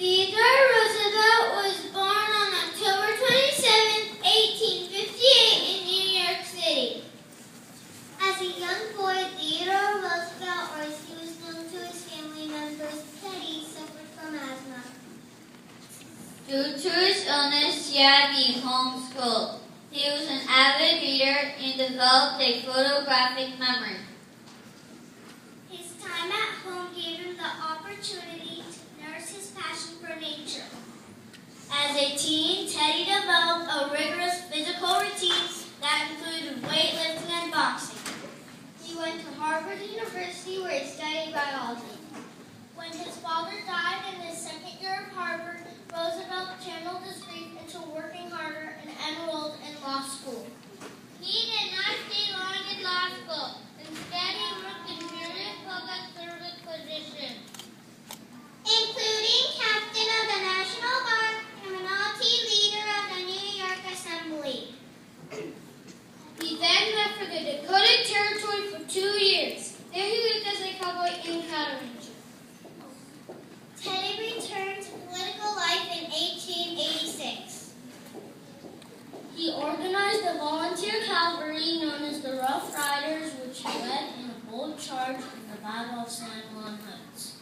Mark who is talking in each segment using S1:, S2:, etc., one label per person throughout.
S1: Theodore Roosevelt was born on October 27, 1858 in New York City. As a young boy, Theodore Roosevelt, or as he was known to his family members, Teddy, suffered from asthma.
S2: Due to his illness, he had been homeschooled. He was an avid reader and developed a photographic memory.
S1: His time at home gave him the opportunity to nurse his passion for nature. As a teen, Teddy developed a rigorous physical routine that included weightlifting and boxing. He went to Harvard University where he studied biology. When his father died in his second year of Harvard, Roosevelt channeled his grief into working harder and enrolled in law school. He did not stay long in law school. Instead, he worked in various public service positions, including captain of the National Guard and minority leader of the New York Assembly.
S2: He then left for the Dakota Territory for 2 years. There he lived as a cowboy and cattle rancher.
S1: Teddy returned to political life in 1886.
S2: He organized the volunteer cavalry known as the Rough Riders, which he led in a bold charge in the Battle of San Juan Heights.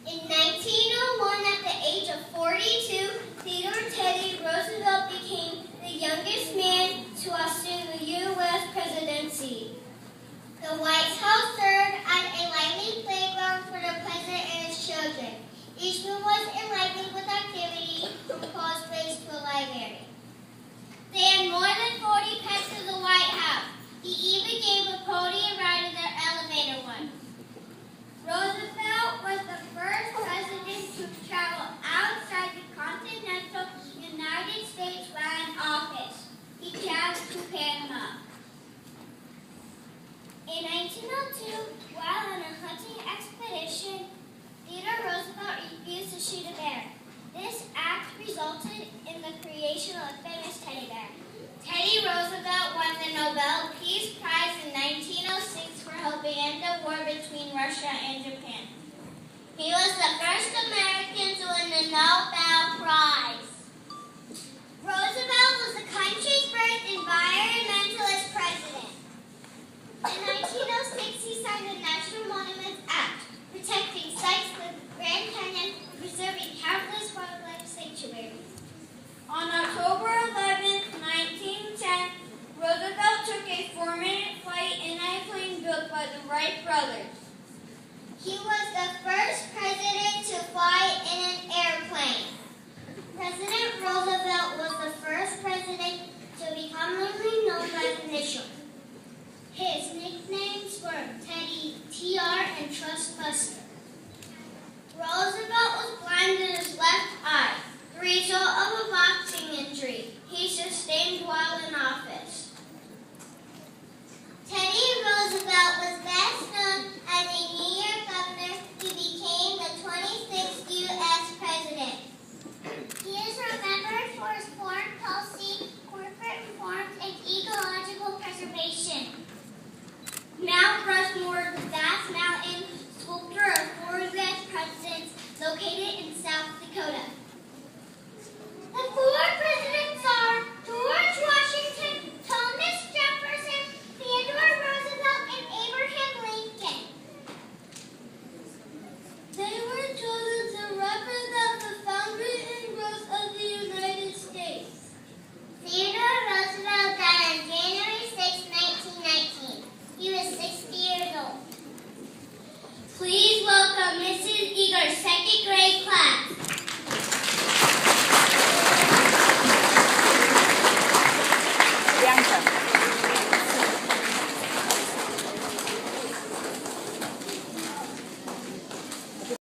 S1: In 1901, at the age of 42, Theodore Teddy Roosevelt became the youngest man to assume the U.S. presidency. The White House served as a lively playground for the president and his children. Each room was enlivened with activity from cosplays to a library. They had more than 40 pets in the White House. He even gave a podium ride in their elevator once. Roosevelt was the first president to travel outside the continental United States while in office. He traveled to Panama. In 1902, while on a hunting expedition, Theodore Roosevelt refused to shoot a bear. This act resulted in the creation of a famous teddy bear. Teddy Roosevelt won the Nobel Peace Prize in 1906 for helping end the war between Russia and Japan. He was the first American to win the Nobel Prize. Roosevelt was the country's first environmentalist president. In 1906, he signed the National Monuments Act, protecting sites in the Grand Canyon and preserving countless wildlife sanctuaries. On October 11, 1910, Roosevelt took a 4-minute flight in a plane built by the Wright brothers. He was the first president to fly in an airplane. President Roosevelt was the first president to be commonly known by his initials. His nicknames were Teddy, TR, and Trustbuster. Roosevelt was blind in his left eye, the result of a boxing injury he sustained while in office. Teddy Roosevelt was best known as a New York governor who became the 26th U.S. president. He is remembered for his foreign policy, corporate reforms, and ecological preservation. Mount Rushmore, the vast mountain sculpture of 4 U.S. presidents located in South Dakota. The 4 presidents are George Washington, Thomas Jefferson, Theodore Roosevelt, and Abraham Lincoln. They were chosen to represent the founding and growth of the United States. Theodore Roosevelt died on January 6, 1919. He was 60 years old. Please welcome Mrs. Eager's second grade class.
S3: Bianca.